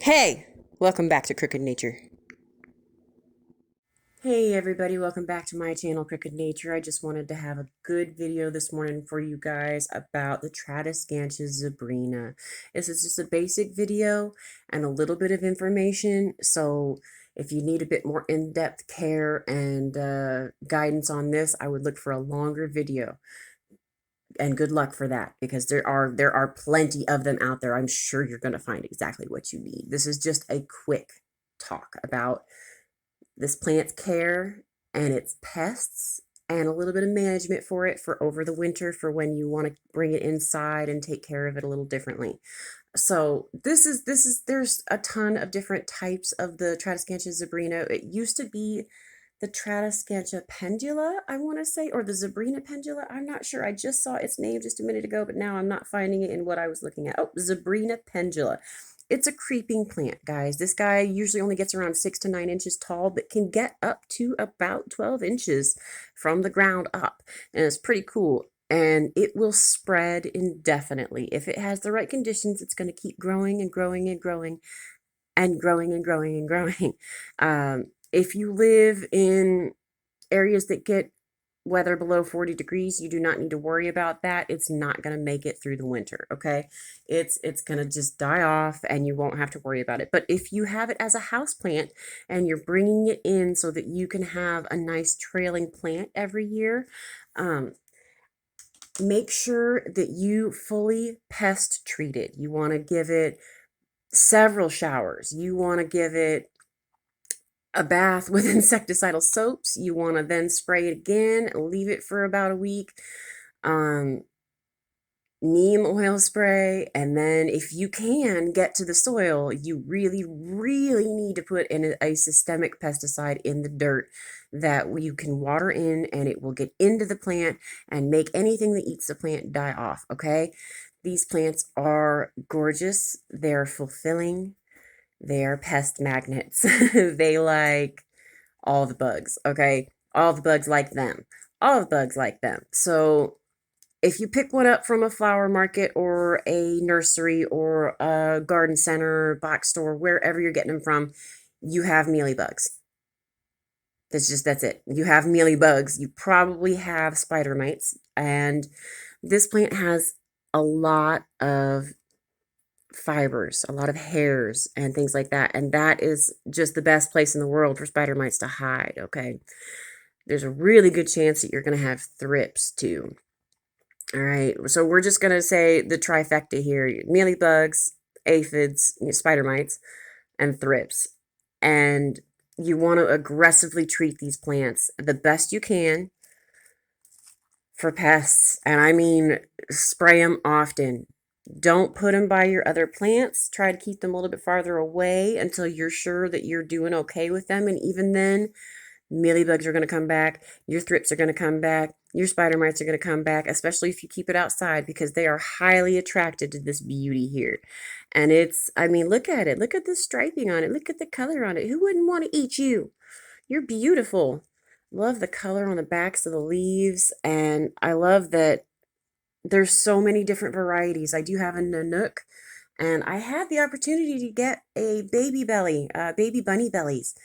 Hey, welcome back to Crooked Nature. Hey everybody, welcome back to my channel, Crooked Nature. I just wanted to have a good video this morning for you guys about the Tradescantia Zebrina. This is just a basic video and a little bit of information, so if you need a bit more in-depth care and guidance on this, I would look for a longer video. And good luck for that, because there are plenty of them out there. I'm sure you're going to find exactly what you need. This is just a quick talk about this plant's care and its pests and a little bit of management for it for over the winter, for when you want to bring it inside and take care of it a little differently. So there's a ton of different types of the Tradescantia zebrina. It used to be the Tradescantia pendula, I want to say, or the Zebrina pendula. I'm not sure. I just saw its name just a minute ago, but now I'm not finding it in what I was looking at. Oh, Zebrina pendula. It's a creeping plant, guys. This guy usually only gets around 6 to 9 inches tall, but can get up to about 12 inches from the ground up. And it's pretty cool. And it will spread indefinitely. If it has the right conditions, it's going to keep growing and growing and growing and growing and growing and growing. If you live in areas that get weather below 40 degrees, you do not need to worry about that. It's not going to make it through the winter, okay? It's going to just die off and you won't have to worry about it. But if you have it as a house plant and you're bringing it in so that you can have a nice trailing plant every year, make sure that you fully pest treat it. You want to give it several showers. You want to give it a bath with insecticidal soaps. You want to then spray it again, leave it for about a week. Neem oil spray, and then if you can get to the soil, you really need to put in a systemic pesticide in the dirt that you can water in, and it will get into the plant and make anything that eats the plant die off. Okay, these plants are gorgeous, they're fulfilling, they're pest magnets. They like all the bugs. Okay, all the bugs like them, all the bugs like them. So if you pick one up from a flower market or a nursery or a garden center, box store, wherever you're getting them from, you have mealybugs. That's it. You have mealybugs. You probably have spider mites. And this plant has a lot of fibers, a lot of hairs and things like that. And that is just the best place in the world for spider mites to hide, okay? There's a really good chance that you're going to have thrips too. All right, so we're just going to say the trifecta here: mealybugs, aphids, spider mites, and thrips. And you want to aggressively treat these plants the best you can for pests. And I mean, spray them often. Don't put them by your other plants. Try to keep them a little bit farther away until you're sure that you're doing okay with them. And even then, mealybugs are going to come back, your thrips are going to come back, your spider mites are going to come back, especially if you keep it outside, because they are highly attracted to this beauty here. And I mean, look at it. Look at the striping on it. Look at the color on it. Who wouldn't want to eat you? You're beautiful. Love the color on the backs of the leaves. And I love that there's so many different varieties. I do have a Nanook, and I had the opportunity to get a baby bunny bellies,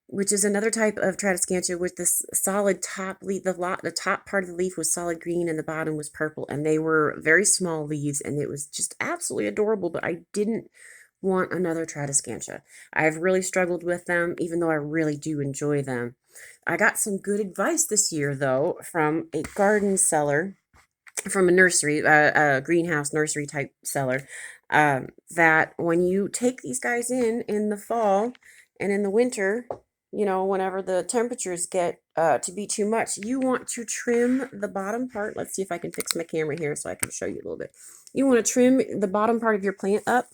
which is another type of Tradescantia with this solid top leaf. The top part of the leaf was solid green and the bottom was purple, and they were very small leaves, and it was just absolutely adorable, but I didn't want another Tradescantia. I've really struggled with them, even though I really do enjoy them. I got some good advice this year, though, from a garden seller, from a nursery, a greenhouse nursery type seller, that when you take these guys in the fall and in the winter, you know, whenever the temperatures get to be too much, you want to trim the bottom part. Let's see if I can fix my camera here so I can show you a little bit. You want to trim the bottom part of your plant up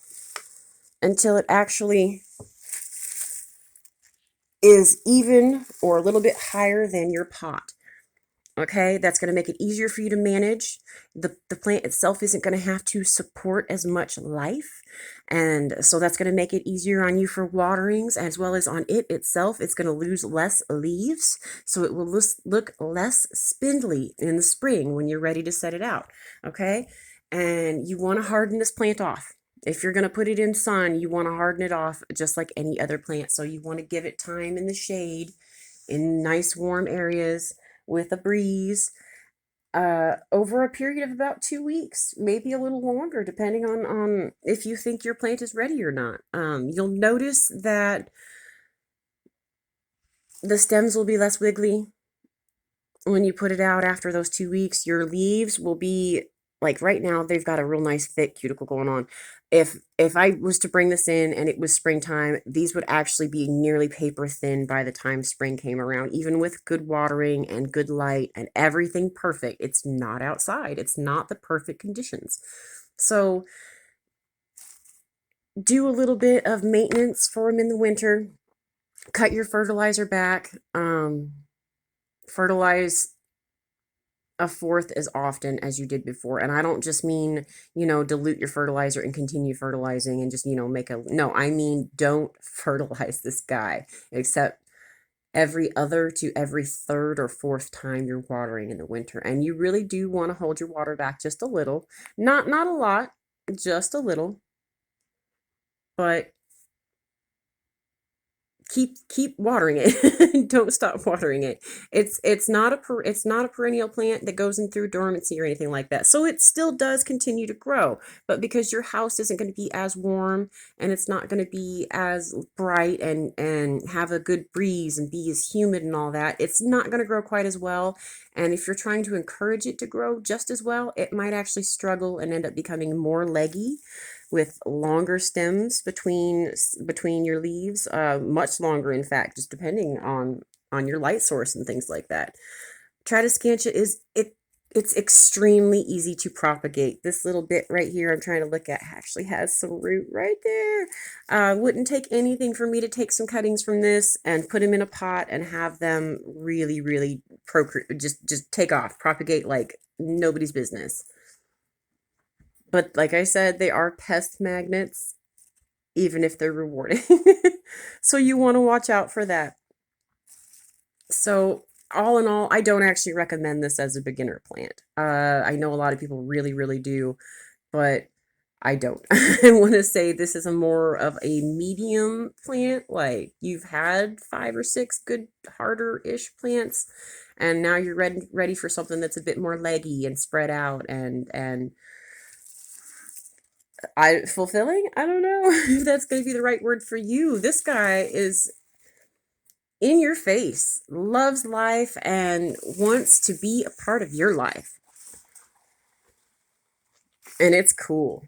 until it actually is even or a little bit higher than your pot. Okay, that's going to make it easier for you to manage. The plant itself isn't going to have to support as much life. And so that's going to make it easier on you for waterings, as well as on it itself. It's going to lose less leaves. So it will look less spindly in the spring when you're ready to set it out. Okay, and you want to harden this plant off. If you're going to put it in sun, you want to harden it off just like any other plant. So you want to give it time in the shade, in nice warm areas with a breeze, over a period of about 2 weeks, maybe a little longer, depending on if you think your plant is ready or not. You'll notice that the stems will be less wiggly when you put it out after those 2 weeks. Your leaves will be like right now, they've got a real nice thick cuticle going on. If I was to bring this in and it was springtime, these would actually be nearly paper thin by the time spring came around, even with good watering and good light and everything perfect. It's not outside. It's not the perfect conditions. So do a little bit of maintenance for them in the winter. Cut your fertilizer back. Fertilize a fourth as often as you did before. And I don't just mean, dilute your fertilizer and continue fertilizing and just, make a, no, I mean, don't fertilize this guy except every other to every third or fourth time you're watering in the winter. And you really do want to hold your water back just a little, not a lot, just a little, but keep watering it. Don't stop watering it. It's not a perennial plant that goes in through dormancy or anything like that. So it still does continue to grow, but because your house isn't going to be as warm and it's not going to be as bright and have a good breeze and be as humid and all that, it's not going to grow quite as well. And if you're trying to encourage it to grow just as well, it might actually struggle and end up becoming more leggy with longer stems between your leaves, much longer, in fact, just depending on your light source and things like that. Tradescantia it's extremely easy to propagate. This little bit right here I'm trying to look at actually has some root right there. Wouldn't take anything for me to take some cuttings from this and put them in a pot and have them really, really procreate, just take off, propagate like nobody's business. But like I said, they are pest magnets, even if they're rewarding. So you want to watch out for that. So all in all, I don't actually recommend this as a beginner plant. I know a lot of people really, really do, but I don't. I want to say this is a more of a medium plant. Like you've had 5 or 6 good harder-ish plants, and now you're ready for something that's a bit more leggy and spread out and fulfilling. I don't know if that's going to be the right word for you. This guy is in your face, loves life, and wants to be a part of your life. And it's cool.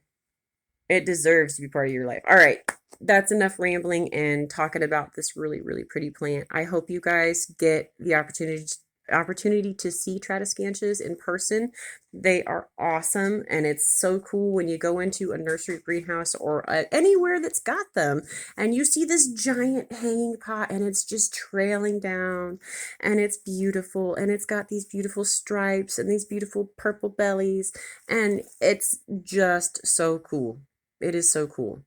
It deserves to be part of your life. All right. That's enough rambling and talking about this really, really pretty plant. I hope you guys get the opportunity to see Tradescantias in person. They are awesome, and it's so cool when you go into a nursery greenhouse or anywhere that's got them and you see this giant hanging pot and it's just trailing down and it's beautiful and it's got these beautiful stripes and these beautiful purple bellies and it's just so cool. It is so cool.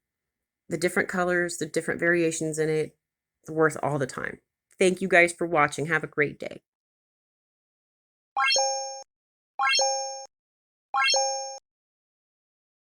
The different colors, the different variations in it, worth all the time. Thank you guys for watching. Have a great day.